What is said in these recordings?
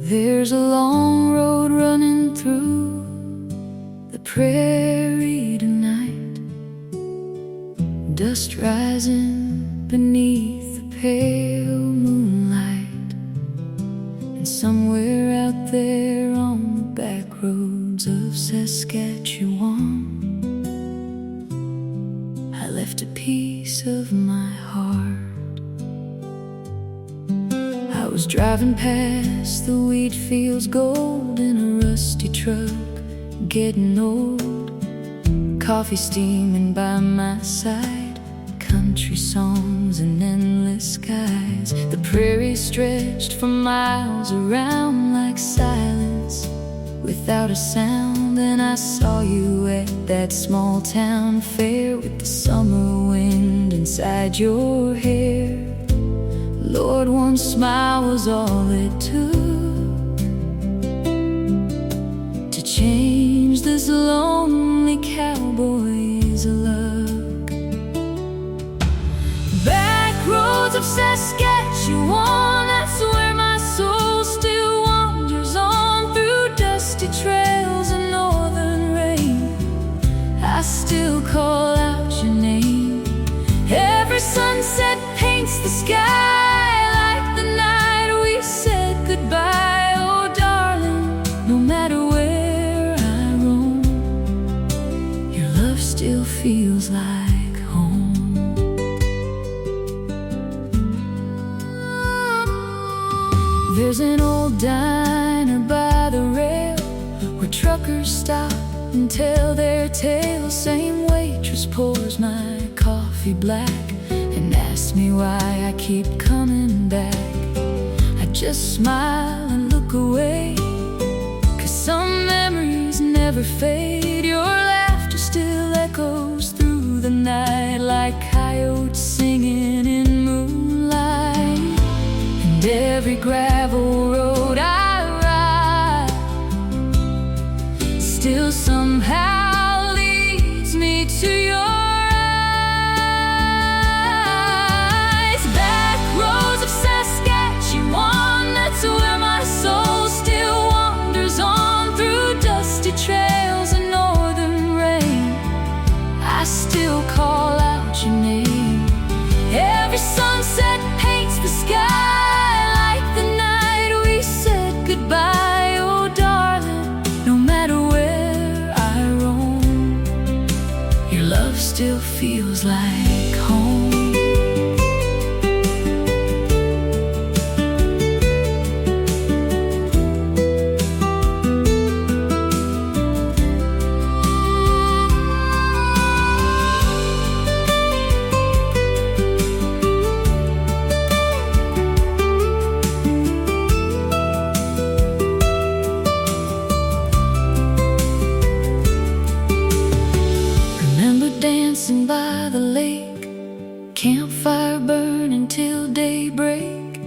There's a long road running through the prairie tonight, dust rising beneath the pale moonlight. And somewhere out there on the backroads of Saskatchewan, I left a piece of my heart. I was driving past the wheat fields, gold in a rusty truck, getting old. Coffee steaming by my side, country songs and endless skies. The prairies stretched for miles around like silence without a sound. And I saw you at that small town fair with the summer wind inside your hair. Lord, one smile was all it took to change this lonely cowboy's luck. Backroads of Saskatchewan, that's where my soul still wanders on, through dusty trails and northern rain. I still call out your name. Every sunset paints the sky like the night we said goodbye. Oh darling, no matter where I roam, your love still feels like home. There's an old diner by the rail where truckers stop and tell their tale. Same waitress pours my coffee black and asks me why I keep coming back. I just smile and look away, 'cause some memories never fade. Your laughter still echoes through the night like coyotes singing in moonlight. And every gravel road I ride still somehow leads me to your eyes. Backroads of Saskatchewan, that's where my soul still wanders on, through dusty trails and northern rain. I still call out your name. Every sunset paints the sky like the night we said goodbye. Oh darling, no matter where I roam, your love still feels like home. Dancing by the lake, campfire burning till daybreak.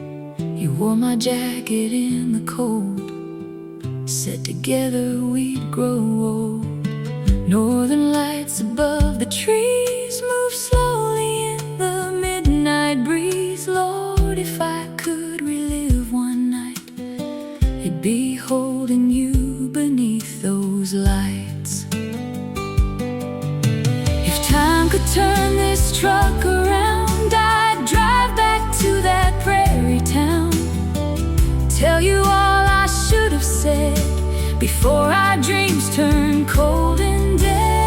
You wore my jacket in the cold, said together we'd grow old. Northern lights above the trees move slowly in the midnight breeze. Lord, if I could relive one night, it'd be holding you beneath those lights. Time could turn this truck around, I'd drive back to that prairie town, tell you all I should have said before our dreams turn cold and dead.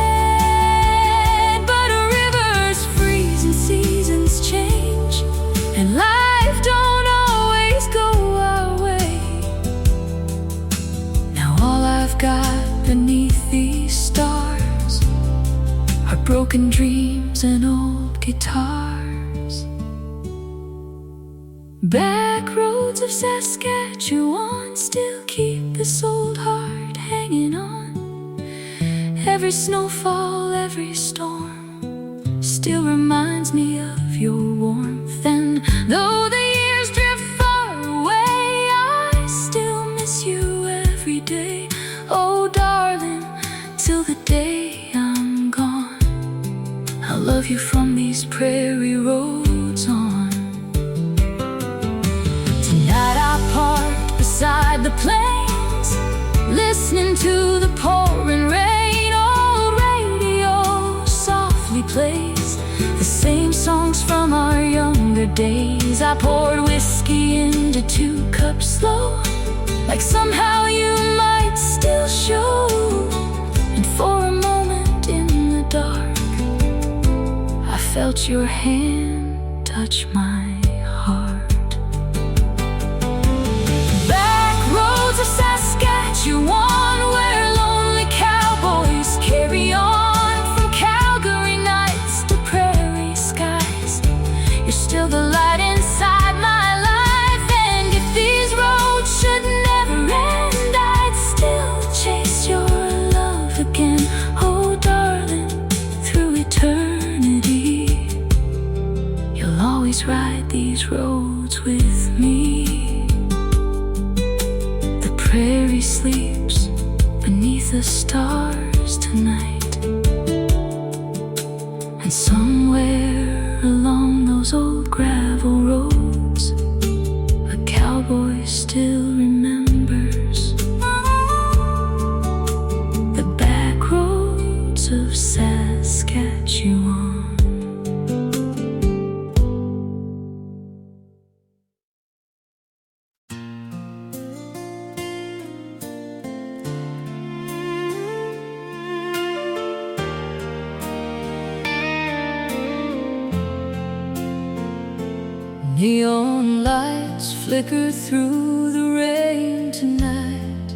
But rivers freeze and seasons change, and life don't always go our way. Now all I've got beneath these stars are broken dreams and old guitars. Backroads of Saskatchewan still keep this old heart hanging on. Every snowfall, every storm still reminds me of your warmth. And though the years drift far away, I still miss you every day. Oh darling, till the day I'm gone, I'll love you from these prairie roads on. Tonight I park beside the plains, listening to the pouring rain. Old radio softly plays the same songs from our younger days. I poured whiskey into 2 cups slow, like somehow you might still show. And for a moment in the dark, I felt your hand touch my heart. Backroads of Saskatchewan, where lonely cowboys carry on. From Calgary nights to prairie skies, you're still the light inside my life. And if these roads should never end, I'd still chase your love again. Oh darling, through eternity, you'll always ride these roads with me. The prairie sleeps beneath the stars tonight, and somewhere along those old gravel roads, a cowboy still remembers the back roads of Saskatchewan. Neon lights flicker through the rain tonight.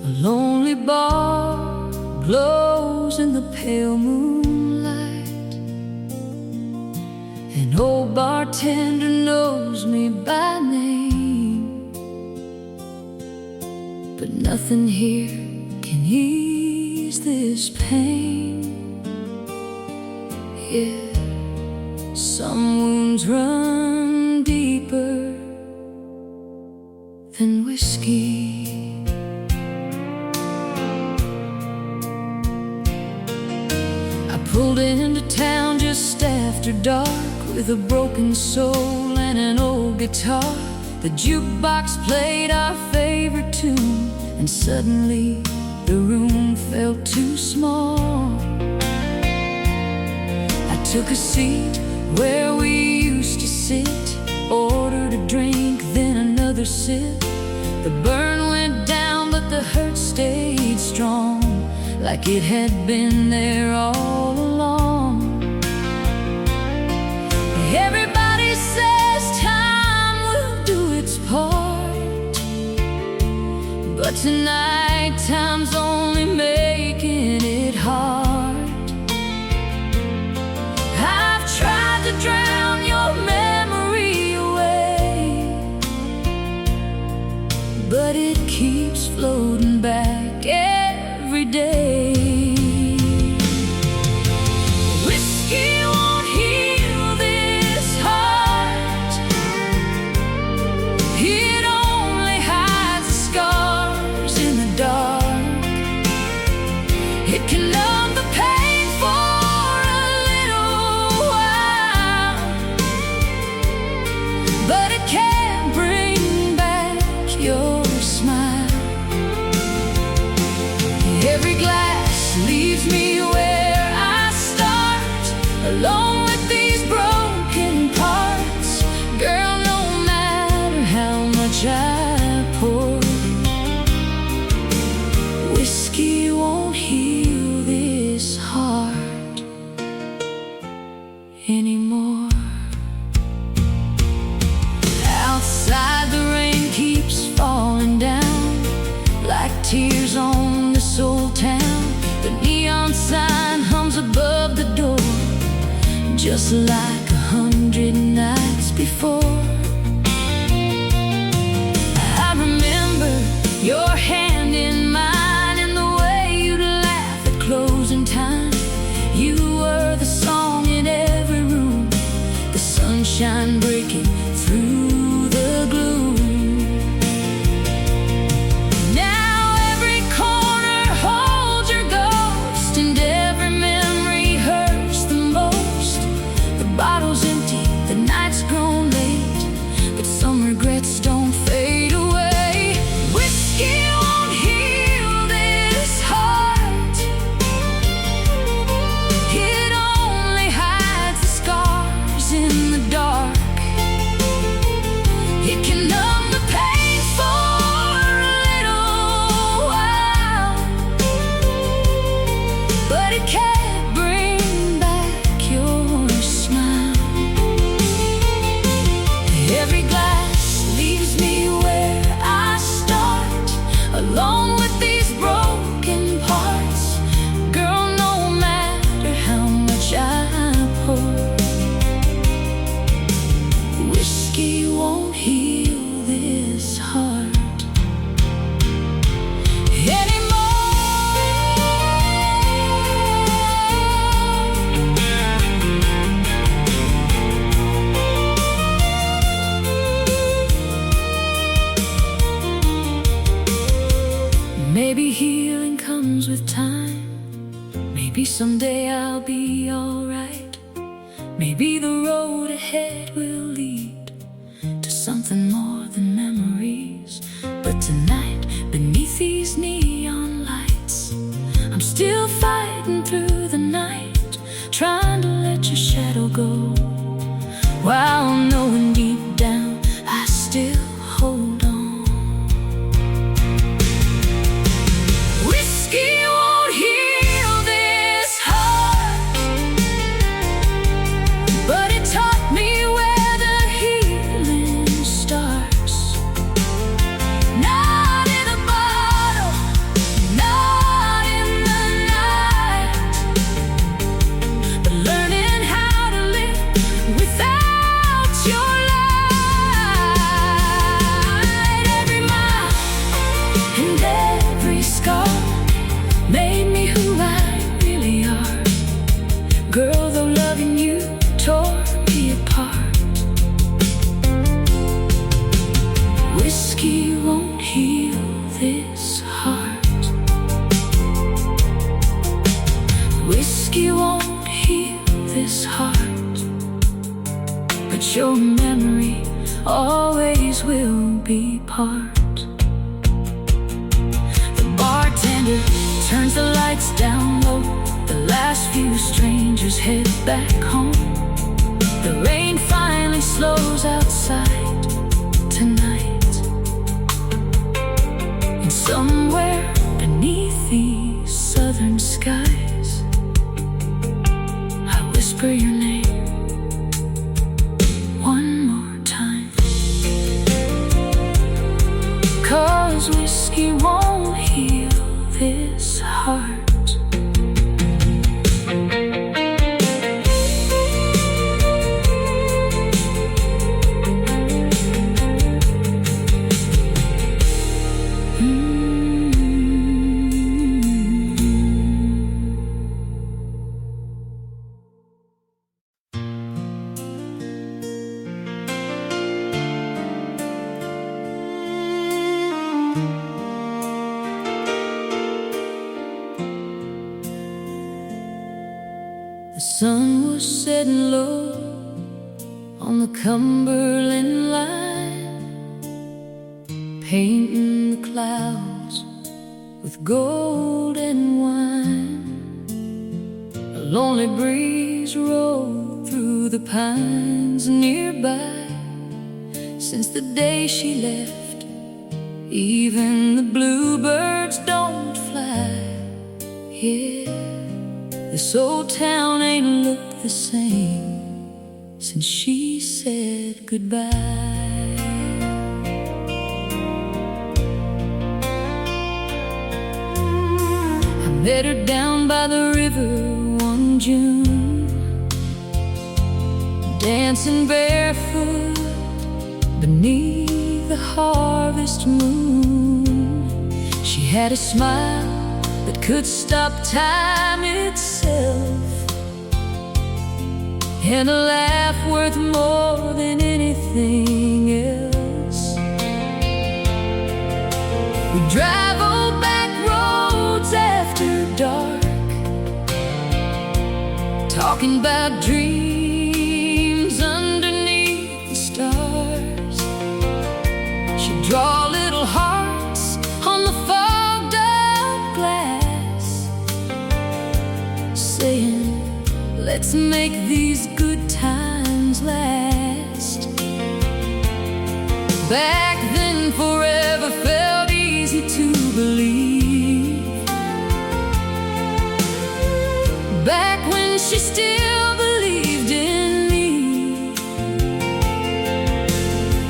A lonely bar glows in the pale moonlight. An old bartender knows me by name, but nothing here can ease this pain. Yeah, some wounds run deeper than whiskey. I pulled into town just after dark with a broken soul and an old guitar. The jukebox played our favorite tune, and suddenly the room felt too small. I took a seat where we used to sit, ordered a drink, then another sip. The burn went down, but the hurt stayed strong, like it had been there all along. Everybody says time will do its part, but tonight time's only making it hard. Tried to drown your memory away, but it keeps floating back every day. Whiskey won't heal this heart, it only hides the scars in the dark. It can numb the pain for but it can't bring back your smile. Every glass leaves me where I start, alone with these broken parts. Girl, no matter how much I pour, whiskey won't heal this heart anymore. Outside the rain keeps falling down like tears on this old town. The neon sign hums above the door, just like 100 nights before. I remember your hand in mine and the way you'd laugh at closing time. You were the song in every room, the sunshine breaking through the gloom. Now every corner holds your ghost, and every memory hurts the most. The bottle's empty, the night's grown late, Maybe healing comes with time. Maybe someday I'll be alright. Maybe the road ahead will lead to something more than memories. But tonight, beneath these neon lights, I'm still fighting through the night, trying to let your shadow go, while knowing deep down I still hold on. Whiskey won't heal this heart, but it taught me where the healing starts. Not in a bottle, not in the night, but learning how to live without your light. Every mile and every scar made me who I really are. Girl, though loving you tore me apart, whiskey won't heal this heart. Whiskey won't heal this heart, but your memory always will be part. The bartender turns the lights down low. The last few strangers head back home. The rain finally slows outside tonight, and somewhere beneath these southern skies, I whisper your name one more time. 'Cause whiskey won't heal this heart. The sun was setting low on the Cumberland line, painting the clouds with gold and wine. A lonely breeze rolled through the pines nearby. Since the day she left, even the bluebirds don't fly. Yeah, this old town ain't looked the same since she said goodbye. I met her down by the river one June, dancing barefoot beneath the harvest moon. She had a smile that could stop time itself, and a laugh worth more than anything else. We drive old back roads after dark, talking about dreams underneath the stars. She'd draw little hearts on the fogged up glass, saying, let's make these good times last. Back then forever felt easy to believe. Back when she still believed in me.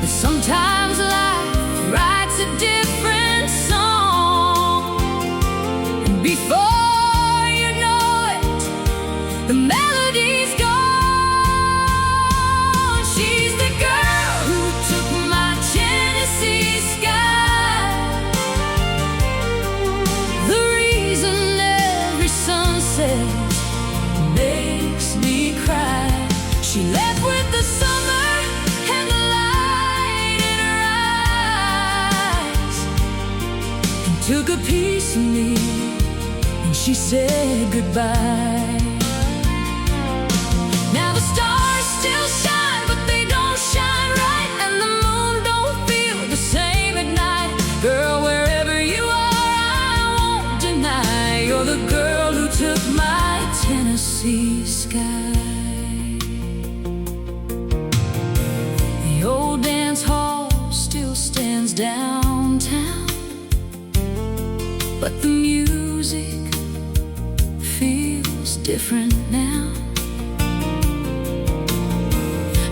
But sometimes life writes a different song, and before you know it, the melody's gone. She's the girl who took my Tennessee sky, the reason every sunset makes me cry. She left with the summer and the light in her eyes, and took a piece piece of me when she said goodbye. Now the stars still shine, but they don't shine right, and the moon don't feel the same at night. Girl, wherever you are, I won't deny you're the girl who took my Tennessee sky. The old dance hall still stands downtown, but the music feels different now.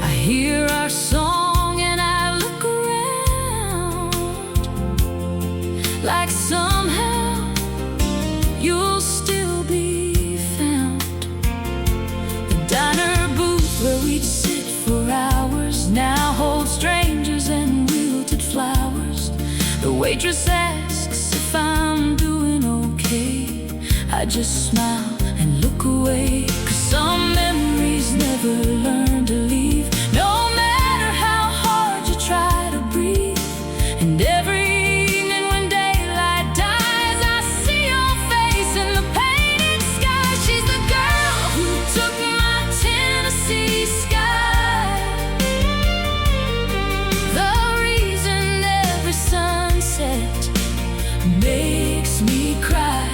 I hear our song and I look around, like somehow you'll still be found. The diner booth where we'd sit for hours now holds strangers and wilted flowers. The waitress asks if I'm doing okay. I just smile and look away, 'cause some memories never learn to leave, no matter how hard you try to breathe. And every evening when daylight dies, I see your face in the painted sky. She's the girl who took my Tennessee sky, the reason every sunset makes me cry.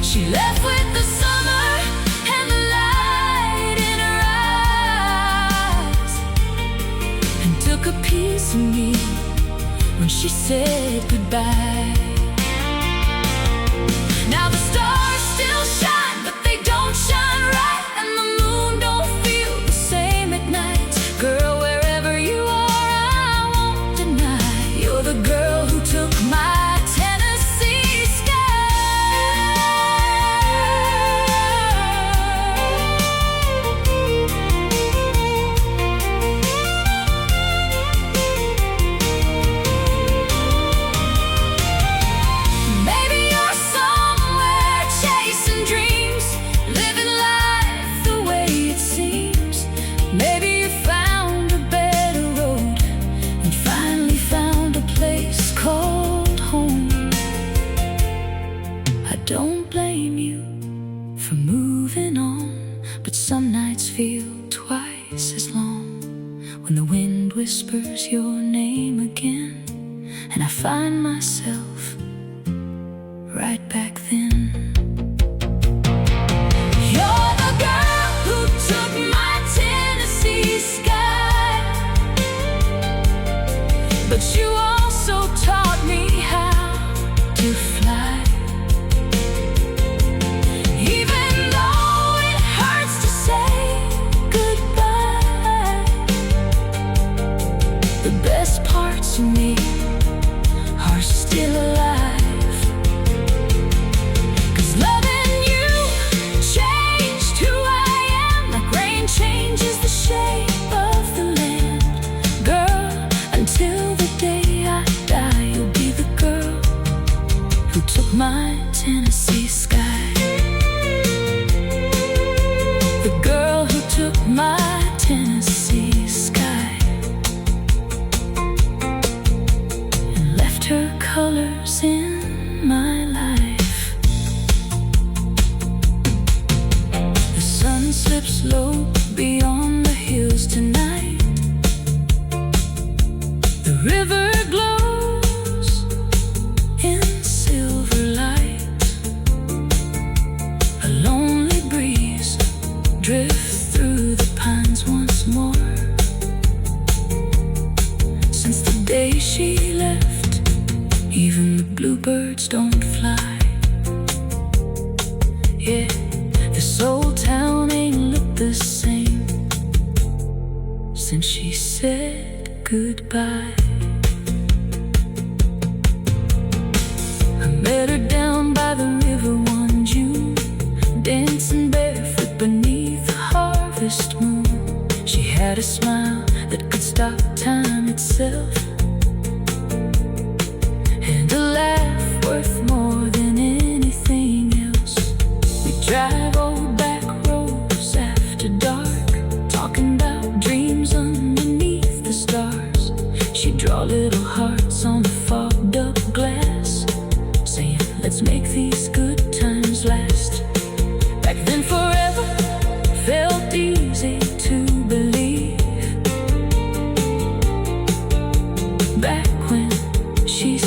She left with the summer and the light in her eyes, and took a piece of me when she said goodbye. Now the stars still shine, but they don't shine right, and the moon don't feel the same at night. Girl, wherever you are, I won't deny you're the girl who took my Tennessee sky. Maybe you're somewhere chasing dreams, living life the way it seems. Maybe you found a better road and finally found a place called home. I don't blame you for moving on, but some nights feel twice as long when the wind whispers your name again, and I find myself right back then. You're the girl who took my Tennessee sky, but you also taught me how to fly. Even though it hurts to say goodbye, the best parts of me are still alive. 'Cause loving you changed who I am, like rain changes the shape of the land. Girl, until the day I die, you'll be the girl who took my Tennessee sky, the girl who took my Tennessee sky and left her colors in my life. The sun slips low beyond the hills tonight. The river glows in silver light. A lonely breeze drifts through the pines once more. Since the day she left, even the bluebirds don't fly. Yeah, this old town ain't looked the same since she said goodbye. I met her down by the river one June, dancing barefoot beneath the harvest moon. She had a smile that could stop time itself, and a laugh worth more than anything else. We drive old back roads after dark, talking about dreams underneath the stars. She'd draw little hearts on the fogged up glass, saying, let's make the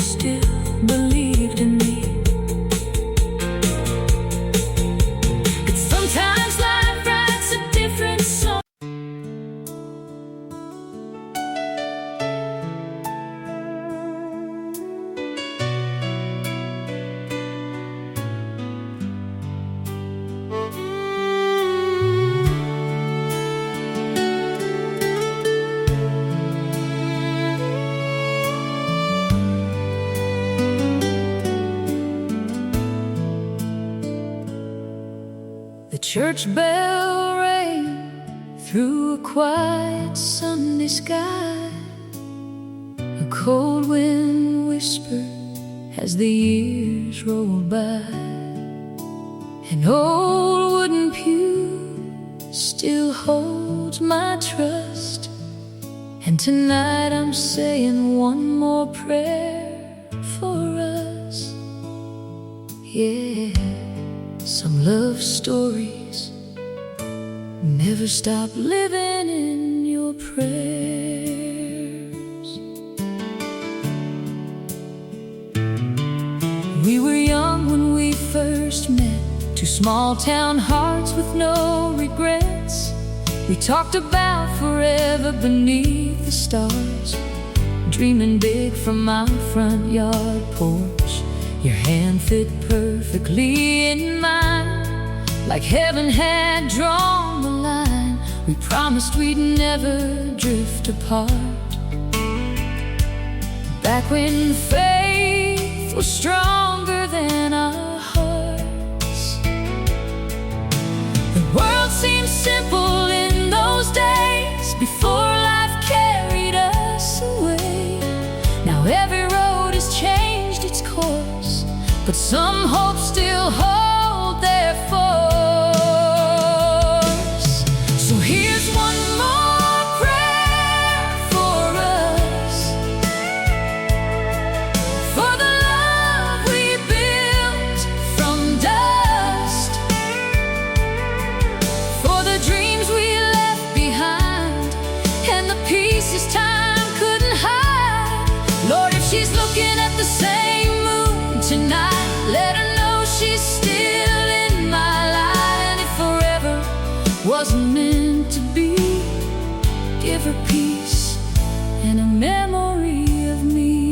still believed in me. But sometimes life writes a different song. The church bell rang through a quiet Sunday sky. A cold wind whispered as the years rolled by. An old wooden pew still holds my trust, and tonight I'm saying one more prayer for us. Yeah. Some love stories never stop living in your prayers. We were young when we first met, two small town hearts with no regrets. We talked about forever beneath the stars, dreaming big from our front yard porch. Your hand fit perfectly in mine, like heaven had drawn the line. We promised we'd never drift apart, back when faith was stronger than our hearts. The world seemed simple in those days, before life carried us away. Now every road has changed its course, but some hope still hold their force. So here's one more prayer for us, for the love we built from dust, for the dreams we left behind, and the pieces time couldn't hide. Lord, if she's looking at the same moon tonight, let her know she's still in my life. And if forever wasn't meant to be, give her peace and a memory of me.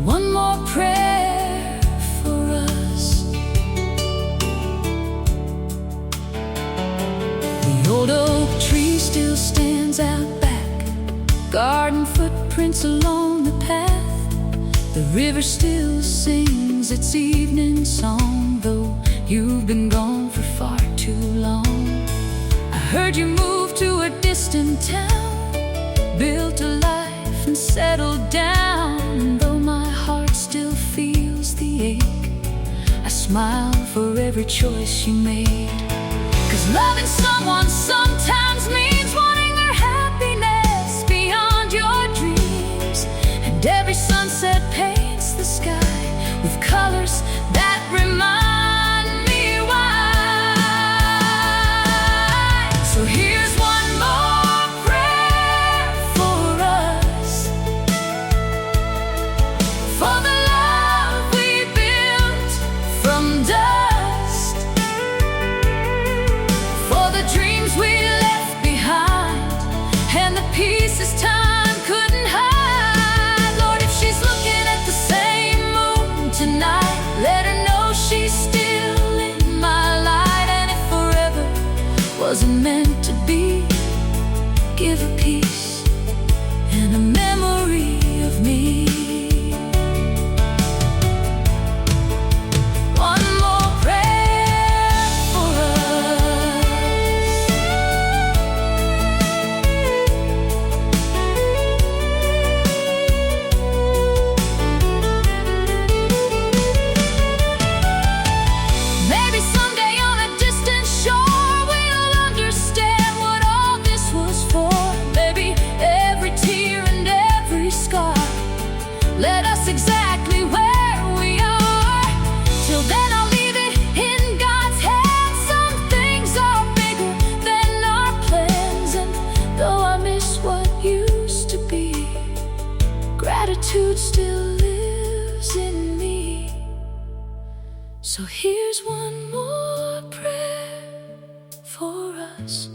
One more prayer for us. The old oak tree still stands out back, garden footprints along the path. The river still sings its evening song, though you've been gone for far too long. I heard you moved to a distant town, built a life and settled down. And though my heart still feels the ache, I smile for every choice you made. 'Cause loving someone sometimes means wanting their happiness beyond your dreams. And every sunset paints the sky with colors that remind me why. So here's one more prayer for us, for the love we built from dust, for the dreams we left behind, and the pieces time couldn't hide. Lord, if she's looking at the same moon tonight, let her know she's still in my light. And if forever wasn't meant to be, give her peace and a memory of me. One more prayer for us. gratitude still lives in me. So here's one more prayer for us,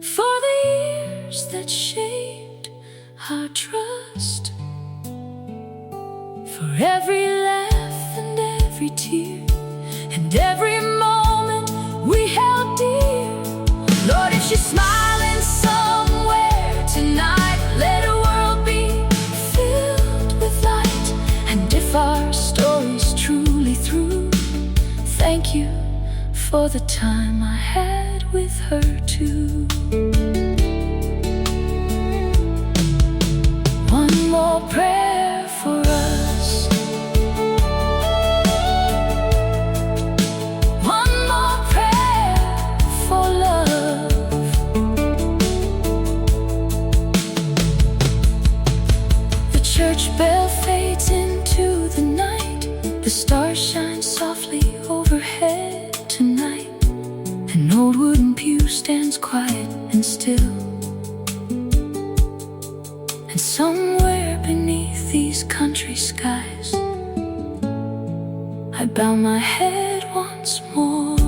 for the years that shaped our trust, for every laugh and every tear, and every moment we held dear. Lord, if she's smiling somewhere tonight, let her world be filled with light. And if our story's truly through, thank you for the time I had with her too. One more prayer for us, one more prayer for love. The church bell fades into the night, the stars shine softly overhead tonight. An old wooden pew stands quiet and still, and somewhere beneath these country skies, I bow my head once more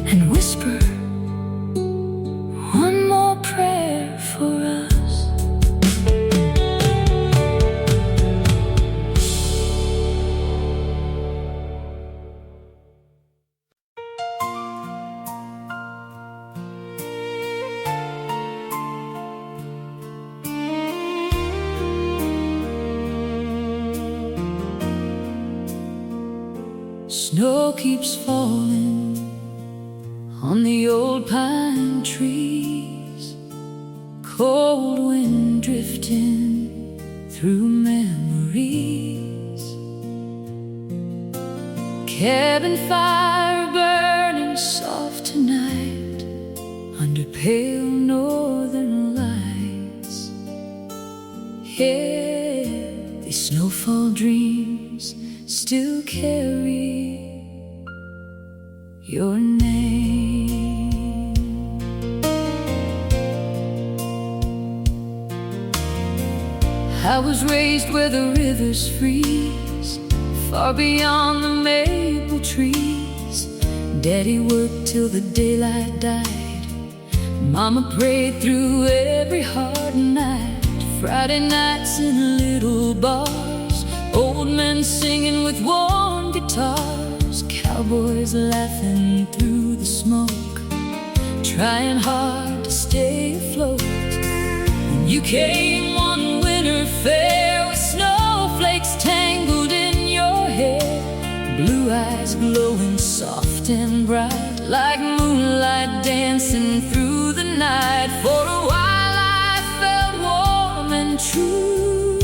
and whisper one more prayer for us. Snow keeps falling on the old pine trees, cold wind drifting through memories, cabin fire burning soft tonight under pale northern lights. Yeah, these snowfall dreams still carry your name. I was raised where the rivers freeze, far beyond the maple trees. Daddy worked till the daylight died. Mama prayed through every hard night. Friday nights in little bars, old men singing with warm guitars, cowboys laughing through the smoke, trying hard to stay afloat. When you came one winter fair with snowflakes tangled in your hair, blue eyes glowing soft and bright like moonlight dancing through the night. For a while I felt warm and true,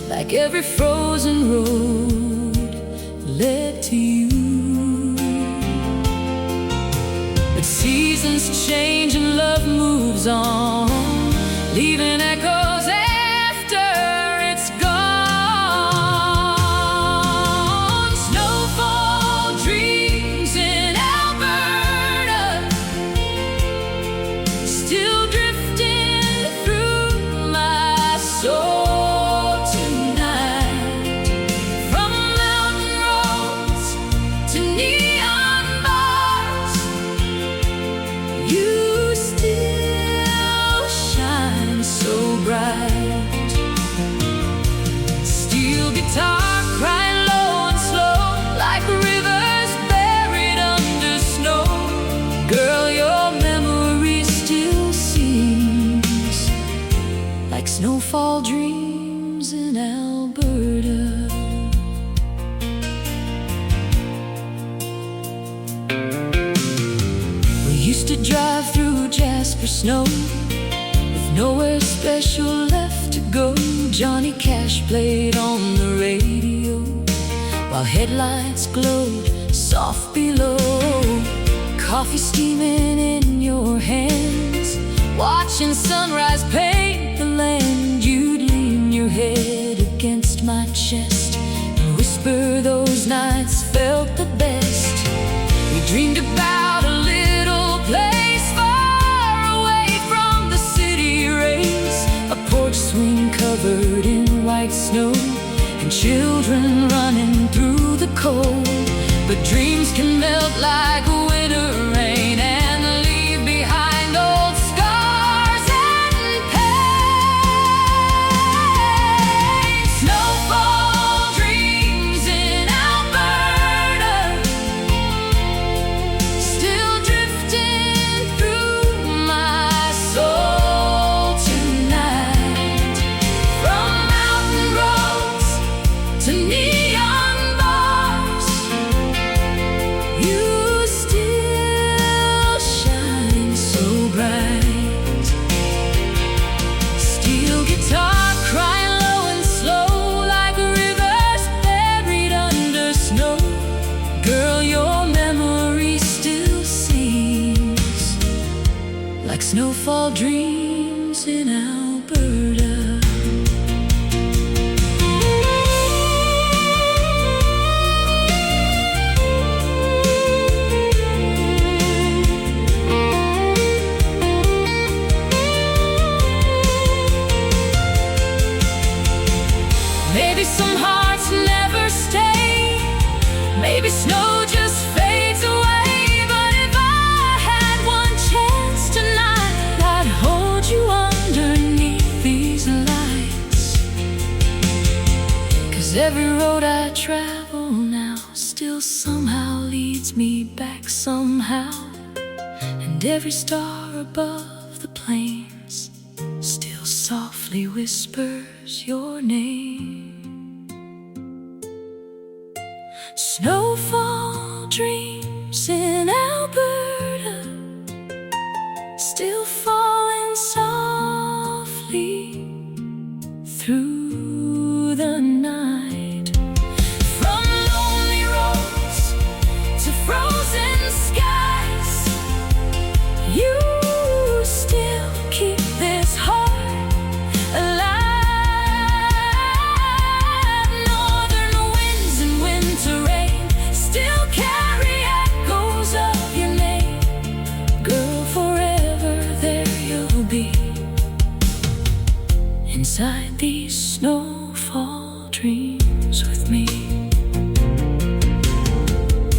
like every frozen road led to you. But seasons change and love moves on, leaving echoes after it's gone. Snowfall dreams in Alberta, still drifting through my soul. Steel guitar crying low and slow, like rivers buried under snow. Girl, your memory still seems like snowfall dreams in Alberta. We used to drive through Jasper snow with nowhere special left to go. Johnny Cash played on the radio while headlights glowed soft below. Coffee steaming in your hands, watching sunrise paint the land. You'd lean your head against my chest and whisper those nights felt the best. We dreamed about a little place far white snow and children running through the cold. But dreams can melt like winter rain and leave behind old scars and pain. Snowfall dreams in Alberta, still drifting through my soul tonight. From mountain roads to neon bars, you still shine so bright. Steel guitar crying low and slow like rivers buried under snow. Girl, your memory still sings like snowfall dreams in Alberta. Maybe some hearts never stay, maybe snow just fades away. But if I had one chance tonight, I'd hold you underneath these lights. 'Cause every road I travel now still somehow leads me back somehow. And every star above the plains still softly whispers your name. Snowfall dreams in Alberta, still falling softly through the night. From lonely roads to frozen skies, you still keep this heart alive. Northern winds and winter rain still carry echoes of your name. Girl, forever there you'll be inside these snowfall dreams with me.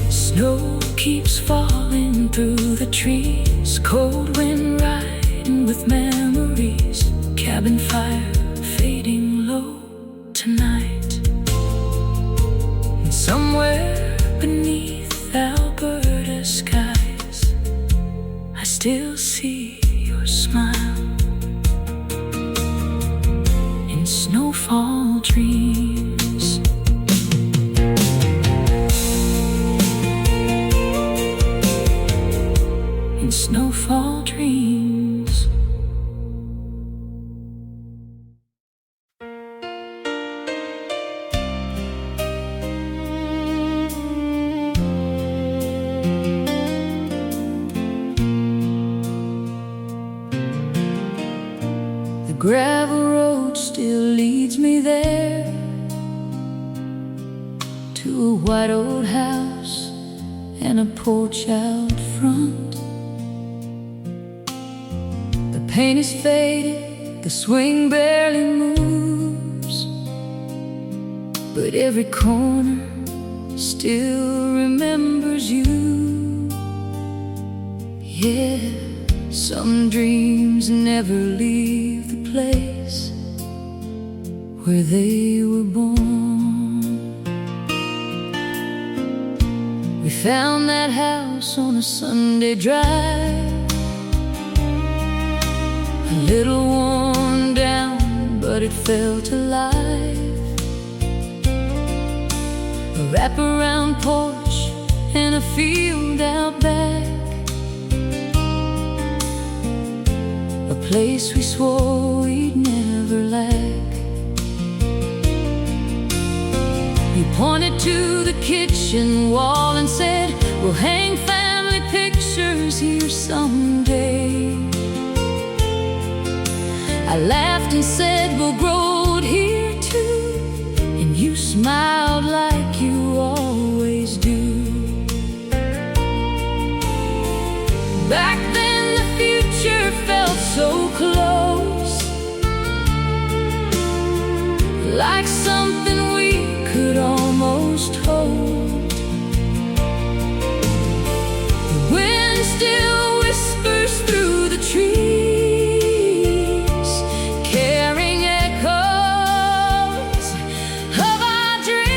Snow keeps falling through the trees, cold wind riding with memories, cabin fire fading low tonight. And somewhere beneath Alberta skies, I still see your smile in snowfall dreams. In snowfall dreams. The gravel road still leads me there, to a white old house and a porch out front. The paint is faded, the swing barely moves, but every corner still remembers you. Yeah, some dreams never leave the place where they were born. We found that house on a Sunday drive, a little worn down, but it felt alive. A wraparound porch and a field out back, a place we swore we'd never lack. You pointed to the kitchen wall and said, we'll hang family pictures here someday. I laughed and said, we'll grow old here too, and you smiled like you always do. Back then the future felt so close, like something we could almost hold. The wind still whispers through the trees, carrying echoes of our dreams.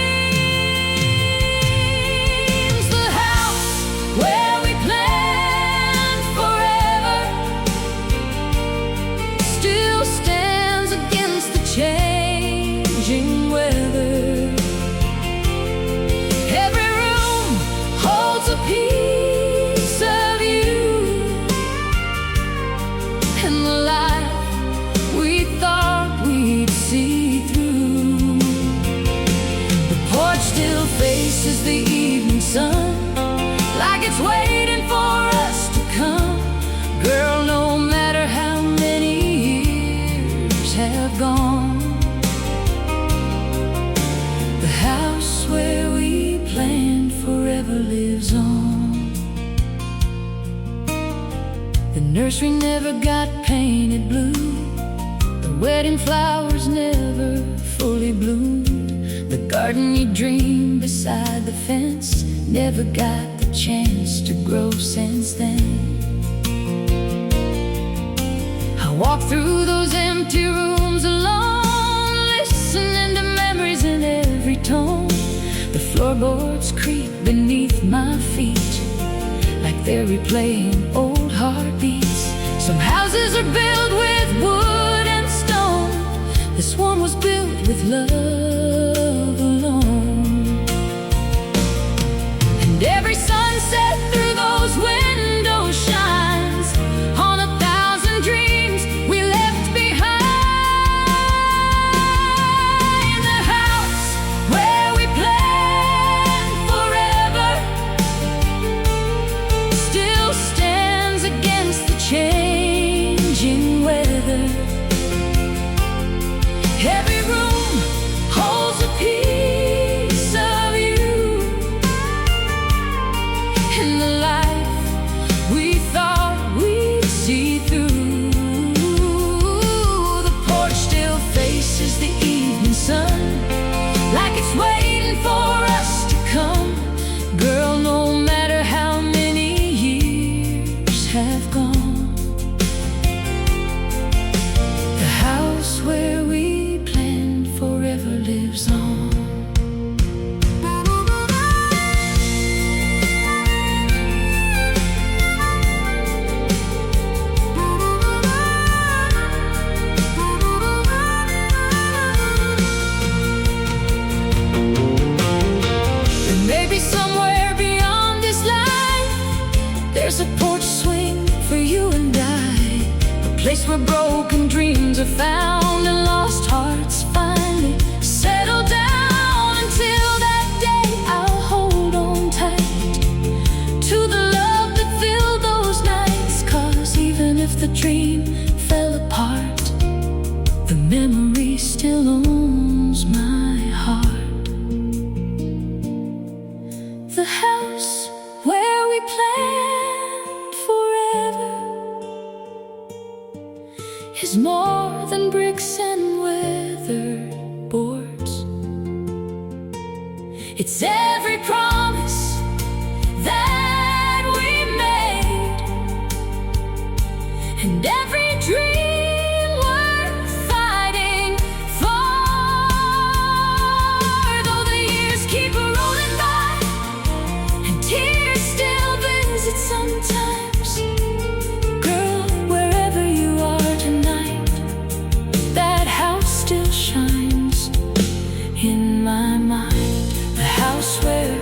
The house where we planned forever still stands against the changing weather. Every room holds a piece of you, and the light we thought we'd see through. The porch still faces the evening sun, like it's waiting for us to come. Girl, no matter how many years have gone, the house where we planned forever lives on. The nursery never got painted blue, the wedding flowers never fully bloomed. The garden you dreamed beside the fence never got the chance to grow since then. I walk through those empty rooms alone, listening to memories in every tone. The floorboards creak beneath my feet, like they're replaying old heartbeats. Some houses are built with wood and stone, this one was built with love alone. And every sunset through those windows shines on 1,000 dreams we left behind. The house where we planned forever still stands against the changing weather. Every room holds a piece of you, and the life we thought we'd see through. The porch still faces the evening sun, like it's waiting for us to come. Girl, no matter how many years have gone, the house where we planned forever lives on. And maybe somewhere beyond this life, there's a porch swing for you and I, a place where broken dreams are found and lost hearts finally settle down. Until that day, I'll hold on tight to the love that filled those nights. 'Cause even if the dream fell apart, the memory still owns my heart. The house where we planned forever is more than bricks and weathered boards. It's every promise that we made, and every dream worth fighting for. Though the years keep rolling by and tears still visit sometimes, girl, wherever you are tonight, that house still shines in my mind. The house where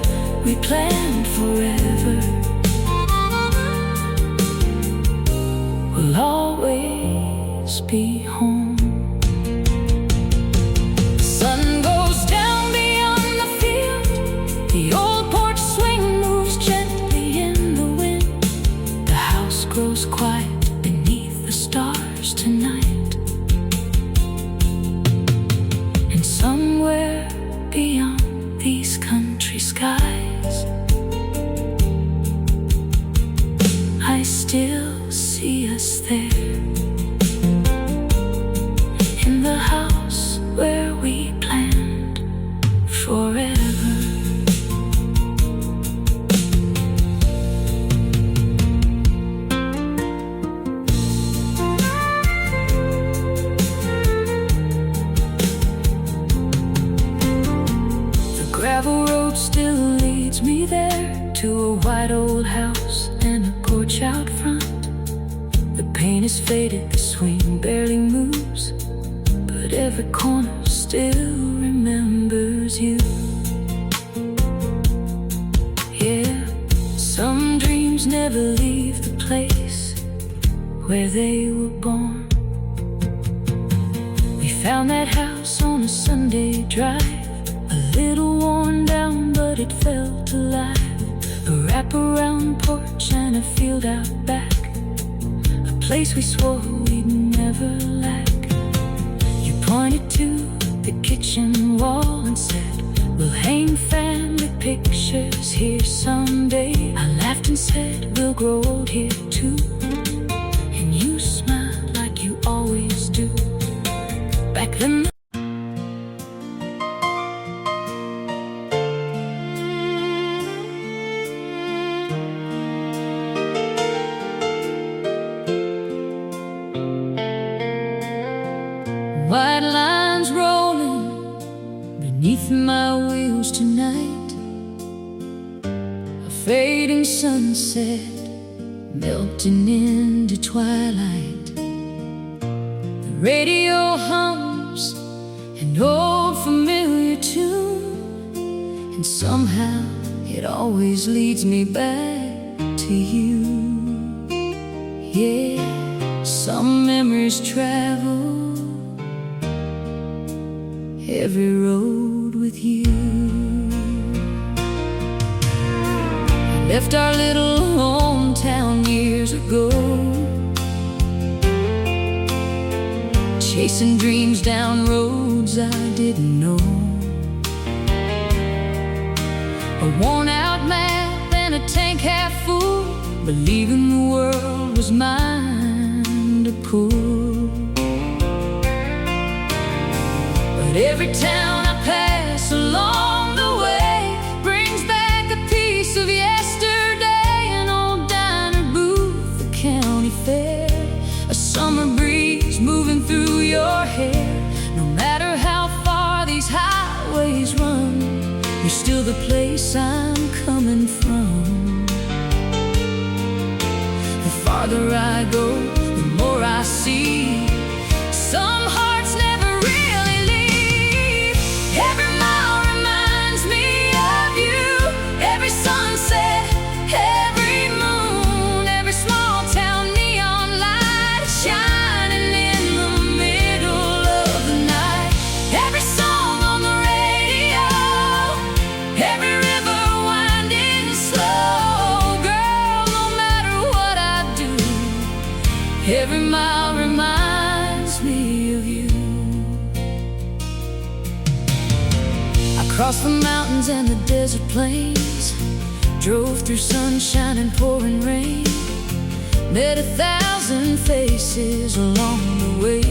we planned forever will always be home. The sun goes down beyond the field, the old porch swing moves gently in the wind. The house grows quiet beneath the stars tonight, and somewhere beyond these country skies, I still see us there, in the house where we planned to a white old house and a porch out front. The paint is faded, the swing barely moves, but every corner still remembers you. Yeah, some dreams never leave the place where they were born. We found that house on a Sunday drive, a little worn down, but it felt alive. A wraparound porch and a field out back, a place we swore we'd never lack. You pointed to the kitchen wall and said, we'll hang family pictures here someday. I laughed and said, we'll grow old here too. And you smiled like you always do. Back then white lines rolling beneath my wheels tonight, a fading sunset melting into twilight. The radio hums an old familiar tune, and somehow it always leads me back to you. Yeah, some memories travel every road with you. I left our little hometown years ago, chasing dreams down roads I didn't know. A worn out map and a tank half full, believing the world was mine to pull. Every town I pass along the way brings back a piece of yesterday. An old diner booth, the county fair, a summer breeze moving through your hair. No matter how far these highways run, you're still the place I'm coming from. The farther I go, the more I see. Some hearts never really leave. Every mile reminds me of you. Every sunset, every moon, every small town neon light shining in the middle of the night. Every song on the radio, every river winding slow. Girl, no matter what I do, every mile reminds me of you. I crossed the mountains and the desert plains, drove through sunshine and pouring rain, met 1,000 faces along the way,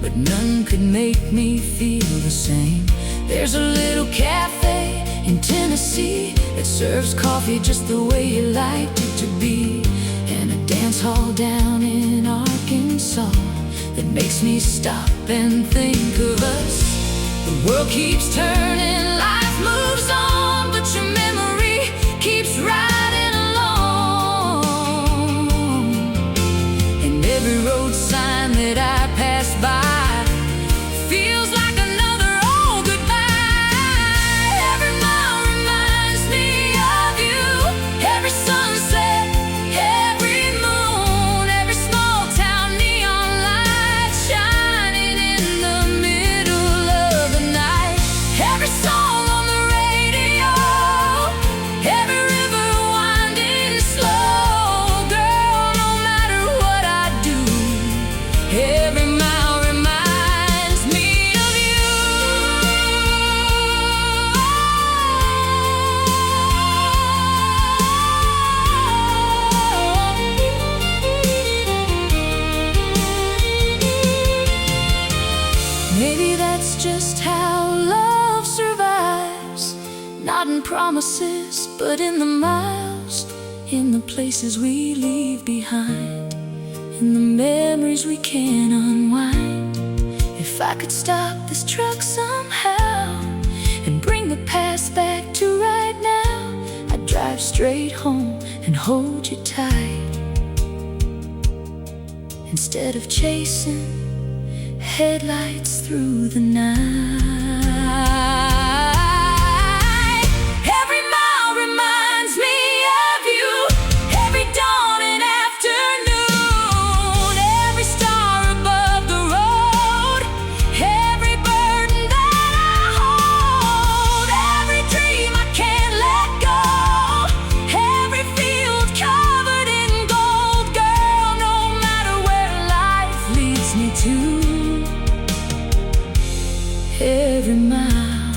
but none could make me feel the same. There's a little cafe in Tennessee that serves coffee just the way you liked it to be, and a dance hall down in Arkansas that makes me stop and think of us. The world keeps turning, life moves on, but your memory keeps riding along. And every road sign that I pass by feels like another old goodbye. Every mile reminds me of you. Every sunset, every moon, every small town neon light shining in the middle of the night. Every song on the radio, every river winding slow. Girl, no matter what I do, every mile reminds me of you. Maybe that's just how love survives, not in promises, but in the miles, in the places we leave behind, in the memories we can't unwind. If I could stop this truck somehow and bring the past back to right now, I'd drive straight straight home and hold you tight, instead of chasing headlights through the night. Every mile reminds me of you, every dawn and afternoon, every star above the road, every burden that I hold, every dream I can't let go, every field covered in gold. Girl, no matter where life leads me to, every mile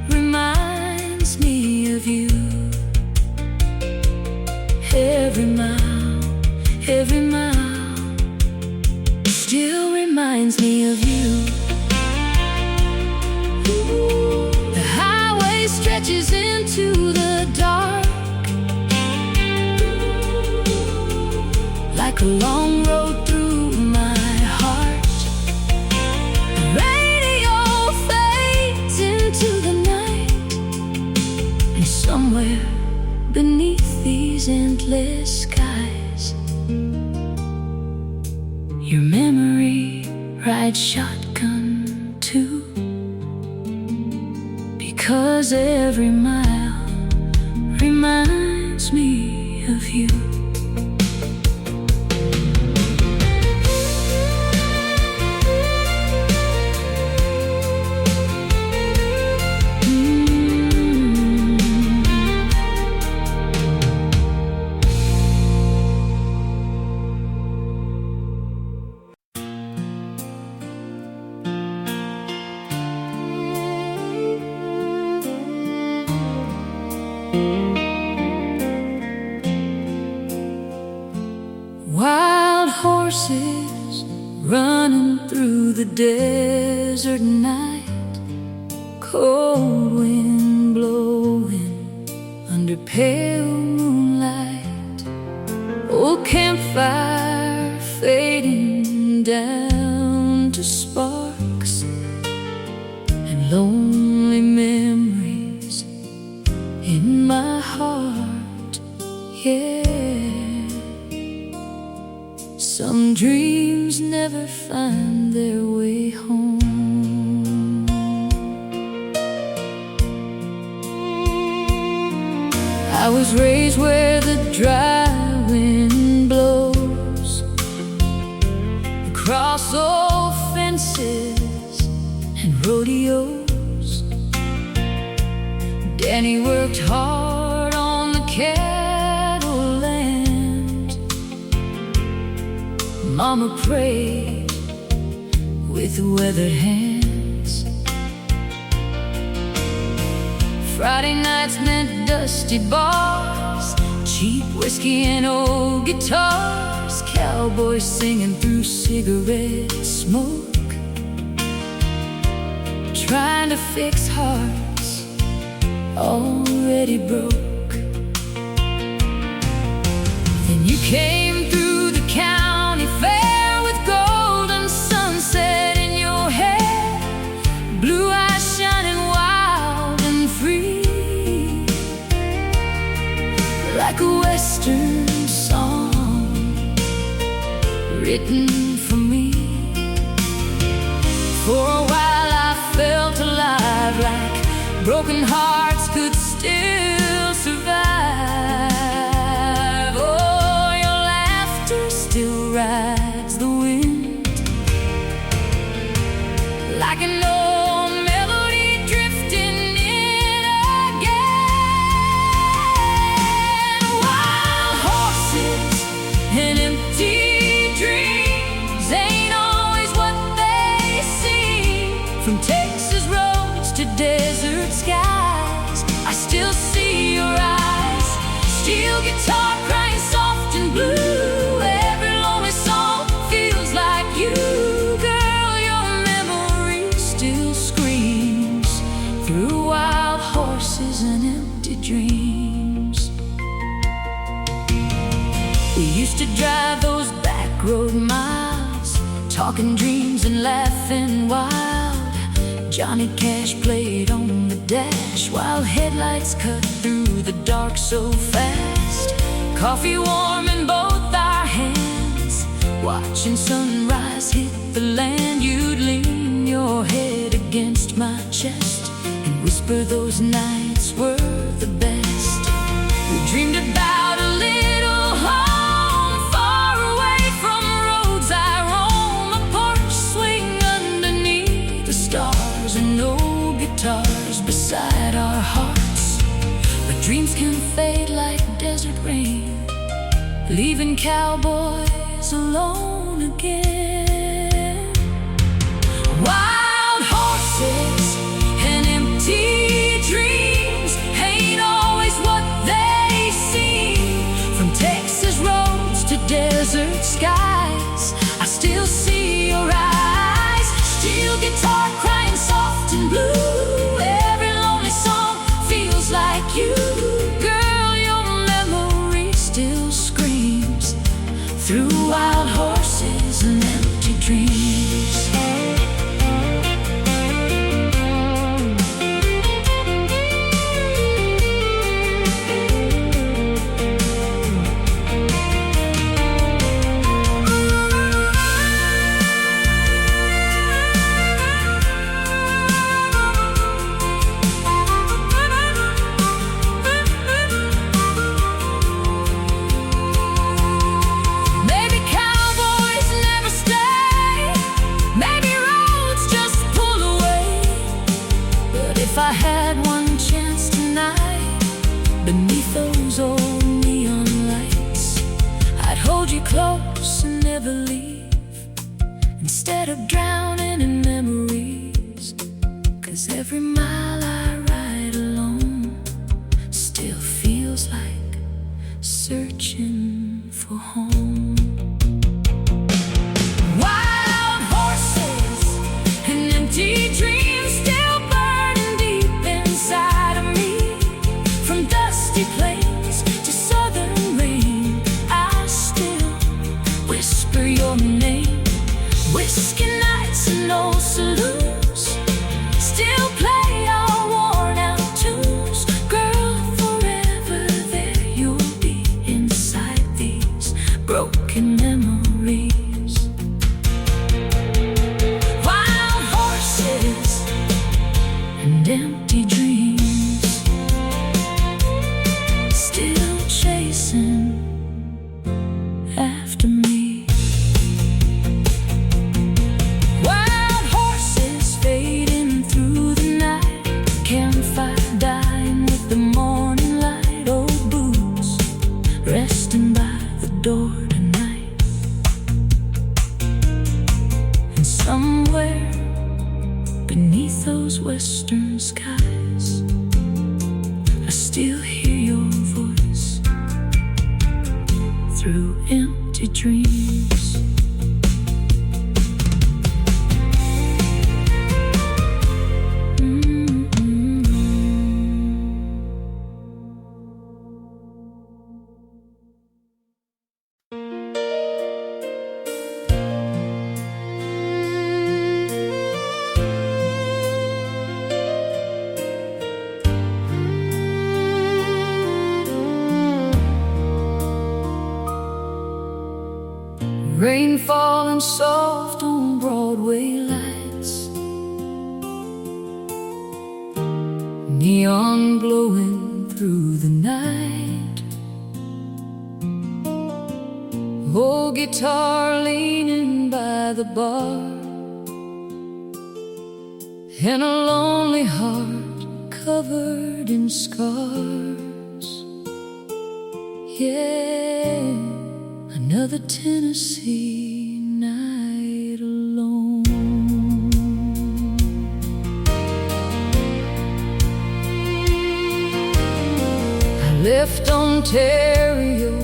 reminds me of you. Every mile still reminds me of you. The highway stretches into the dark, like a long road through my heart. The radio fades into the night, and somewhere beneath these endless skies, your memory rides shotgun too, because every mile reminds me of you. Wild horses running through the desert night, cold wind blowing under pale moonlight, old campfire fading down to sparks, and lonely memories in my heart, yeah. Some dreams never find their way home. I was raised where the dry wind blows across old fences and rodeos. Danny worked hard on the cattle land, Mama prayed with weathered hands. Friday nights meant dusty bars, cheap whiskey and old guitars, cowboys singing through cigarette smoke, trying to fix hearts already broke. Then you came through the county fair with golden sunset in your hair, blue eyes shining wild and free, like a western song written for me. For a while I felt alive, like broken hearts could still survive. Oh, your laughter still rides the wind, like an old melody drifting in again. Wild horses and empty dreams ain't always what they seem. From Texas roads to desert skies, I still see your eyes. Steel guitar crying soft and blue, every lonely song feels like you. Girl, your memory still screams through wild horses and empty dreams. We used to drive those backroad miles, talking dreams and laughing wild. Johnny Cash played on the dash while headlights cut through the dark so fast. Coffee warm in both our hands, watching sunrise hit the land. You'd lean your head against my chest and whisper those nights were the best. We dreamed about a little home far away from roads I roam, a porch swing underneath the stars, and no guitars beside our hearts. But dreams can fade like desert rain, leaving cowboys alone again. Wild horses and empty dreams ain't always what they seem. From Texas roads to desert skies, I still see your eyes. Steel guitar crying soft and blue, every lonely song feels like you. Girl, your memory still screams through wild horses and empty dreams. If I had one chance tonight, beneath those old neon lights, I'd hold you close and never leave, instead of drowning in memories. 'Cause every mile I ride alone still feels like searching for home. Wild horses and empty dreams still burning deep inside of me. From dusty plains to southern rain, I still whisper your name. Whiskey nights and old saloons still play our worn out tunes. Girl, forever there you'll be inside these broken memories. Wild horses and empty dreams still chasing after me. Wild horses fading through the night, campfire dying with the morning light. Old boots resting by the door tonight, and somewhere beneath those western skies, I still hear your voice through empty dreams. Rain falling soft on Broadway lights, neon glowing through the night. Old guitar leaning by the bar, and a lonely heart covered in scars. Yeah, another Tennessee night alone. I left Ontario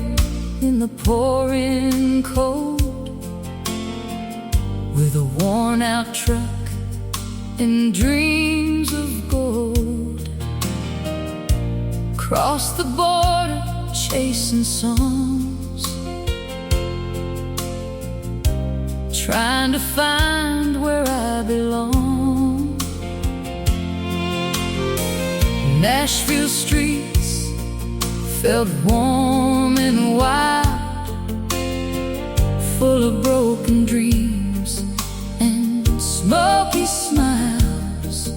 in the pouring cold, with a worn-out truck and dreams of gold. Crossed the border chasing songs, trying to find where I belong. Nashville streets felt warm and wild, full of broken dreams and smoky smiles.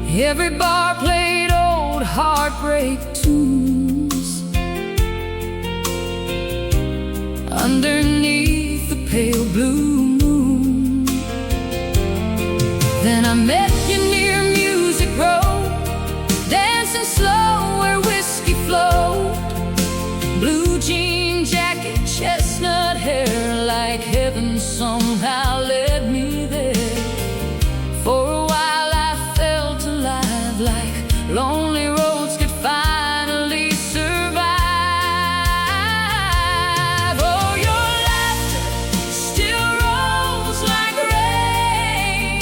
Every bar played old heartbreak tunes underneath the pale blue moon. Then I met you near Music Road, dancing slow where whiskey flowed. Blue jean jacket, chestnut hair, like heaven somehow led me there. For a while I felt alive, like lonely roads could finally survive. Oh, your laughter still rolls like rain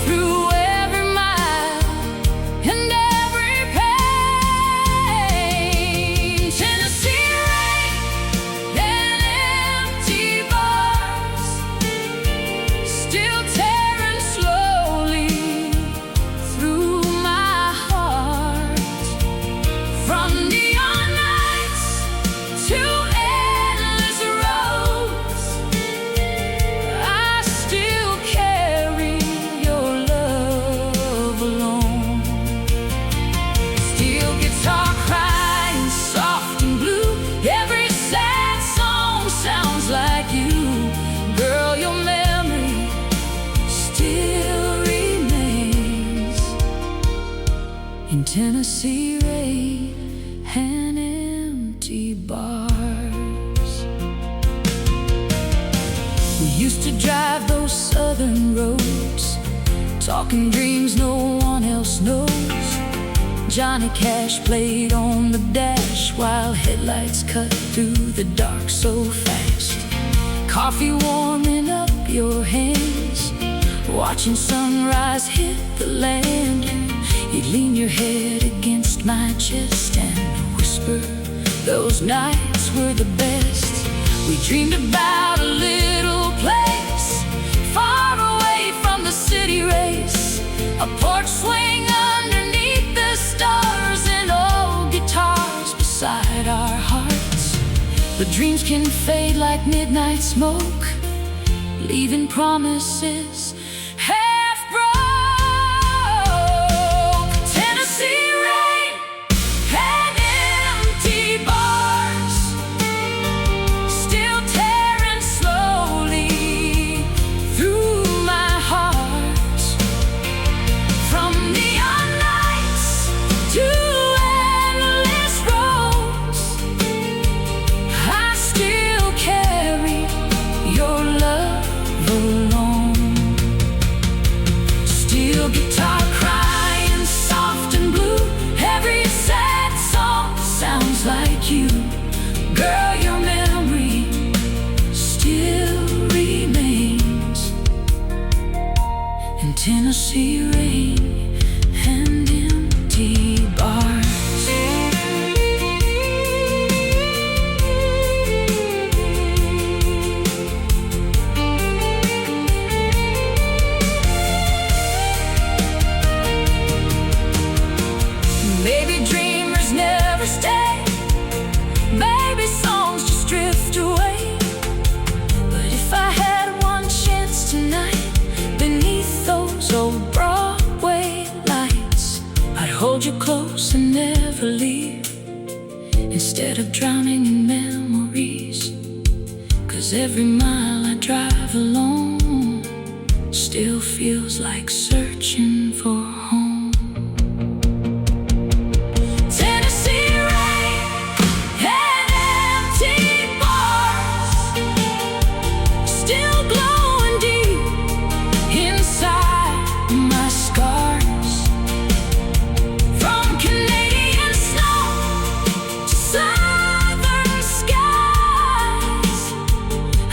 through every mile and every pain. Tennessee rain and empty bars, still tearing slowly through my heart. From neon nights to endless roads, I still carry your love alone. Steel guitar crying soft and blue, every sad song sounds like you. Girl, your memory still remains in Tennessee rain and empty bars. We used to drive those southern roads, talking dreams no one else knows. Johnny Cash played on the dash while headlights cut through the dark so fast. Coffee warming up your hands, watching sunrise hit the land. You'd lean your head against my chest and whisper, those nights were the best. We dreamed about a little place far away from the city race, a porch swing underneath the stars and old guitars beside our hearts. But dreams can fade like midnight smoke, leaving promises half broke. Tennessee rain and empty bars, still tearing slowly through my heart. From neon nights to endless roads, I still carry your love alone. Steel guitar crying soft and blue, every sad song sounds like you. Girl, your memory still remains in Tennessee rain and empty bars. Maybe dreamers never stay, maybe songs just drift away. But if I had one chance tonight, beneath those old Broadway lights, I'd hold you close and never leave, instead of drowning in memories. 'Cause every mile I drive alone still feels like searching for home. Tennessee rain and empty bars, still glowing deep inside my scars. From Canadian snow to southern skies,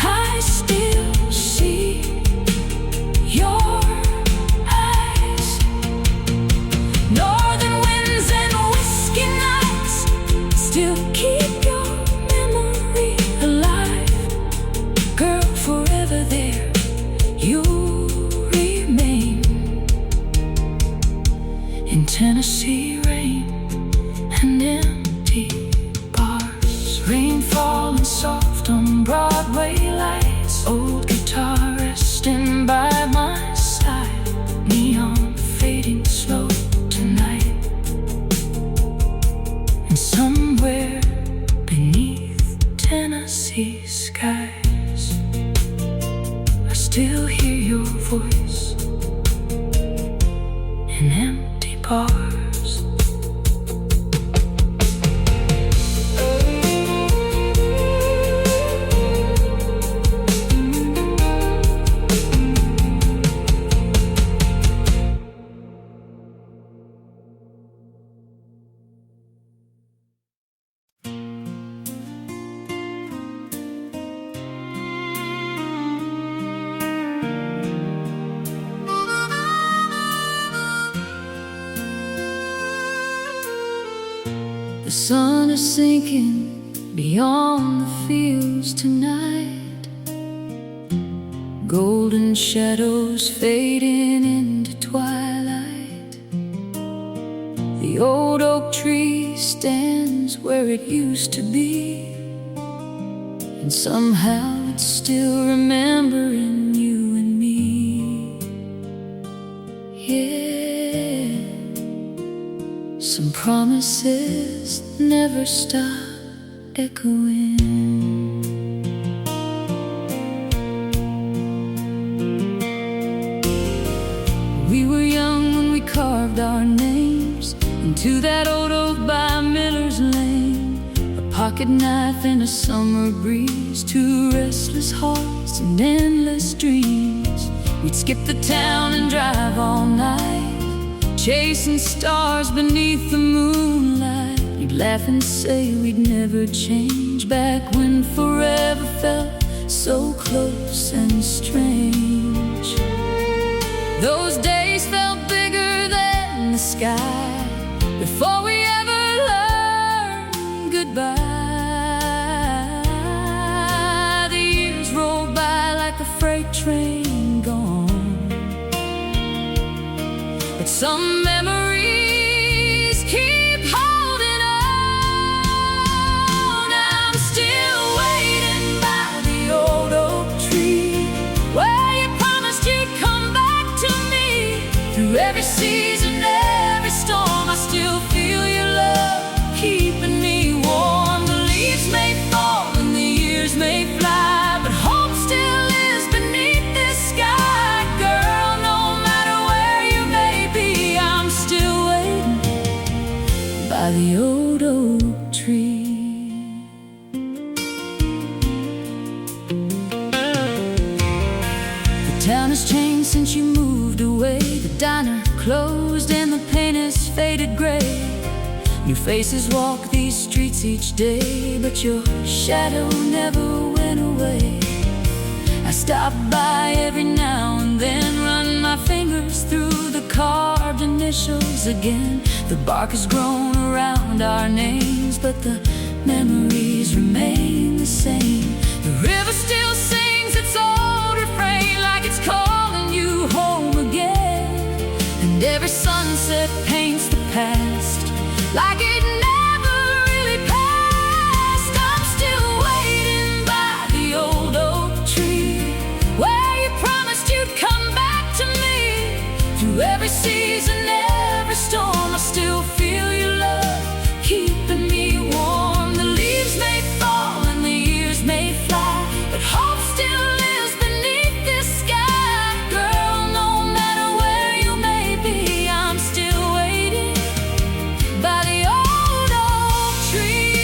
I still see your eyes. sea skies. I still hear your voice in empty bars. The sun is sinking beyond the fields tonight. Golden shadows fading into twilight. The old oak tree stands where it used to be, and somehow it's still remembering you and me. Yeah. Some promises never stop echoing. We were young when we carved our names into that old oak by Miller's Lane. A pocket knife and a summer breeze, two restless hearts and endless dreams. We'd skip the town and drive all night, chasing stars beneath the moonlight. You'd laugh and say we'd never change, back when forever felt so close and strange. Those days felt bigger than the sky before we ever learned goodbye. The years rolled by like a freight train gone, but some memories keep holding on. I'm still waiting by the old oak tree where you promised you'd come back to me. Through every season, every storm, I still feel your love keeping me warm. The leaves may fall and the years may fly, but hope still is beneath this sky. Girl, no matter where you may be, I'm still waiting by the old oak tree. The town has changed since you moved away. The diner closed and the paint is faded gray. New faces walk these streets each day, but your shadow never went away. I stop by every now and then, run my fingers through the carved initials again. The bark has grown around our names, but the memories remain the same. The river still sings its old refrain like it's calling you home again. And every sunset paints the past like it never really passed. I'm still waiting by the old oak tree where you promised you'd come back to me. Through every season, every storm, I still feel your love keeping me warm. The leaves may fall and the years may fly, but hope still lives beneath this sky. Girl, no matter where you may be, I'm still waiting by the old oak tree.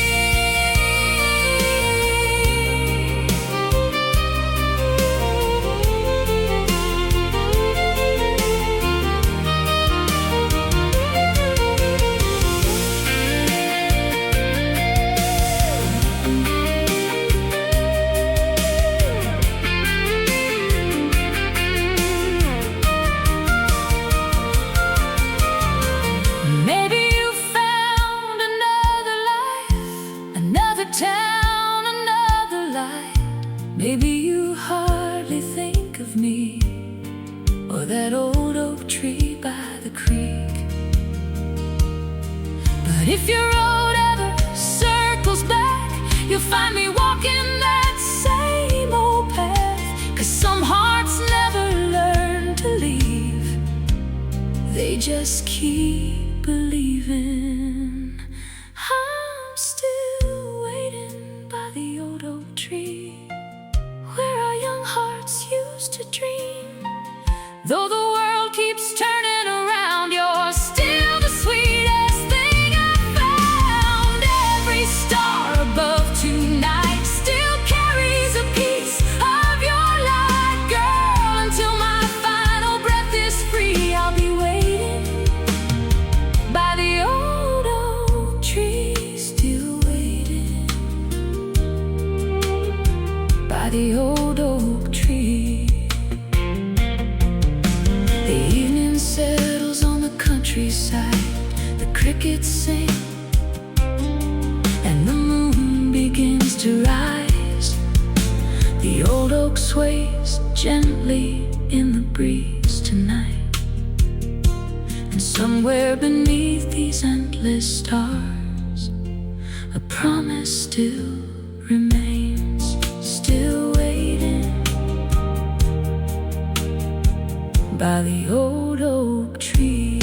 Maybe you found another life, another town, another light. Maybe you hardly think of me or that old oak tree by the creek. But if your road ever circles back, you'll find me walking that same old path. 'Cause some hearts never learn to leave, they just keep believing. I'm still waiting by the old oak tree. tree, where our young hearts used to dream. Though the world keeps turning around, you're still the sweetest thing I've found. Every star above tonight still carries a piece of your light, girl. Until my final breath is free, I'll be waiting by the old oak tree, still waiting by the old oak tree. The evening settles on the countryside, the crickets sing, and the moon begins to rise. The old oak sways gently in the breeze tonight, and somewhere beneath these endless stars, a promise still remains, still waiting by the old oak tree.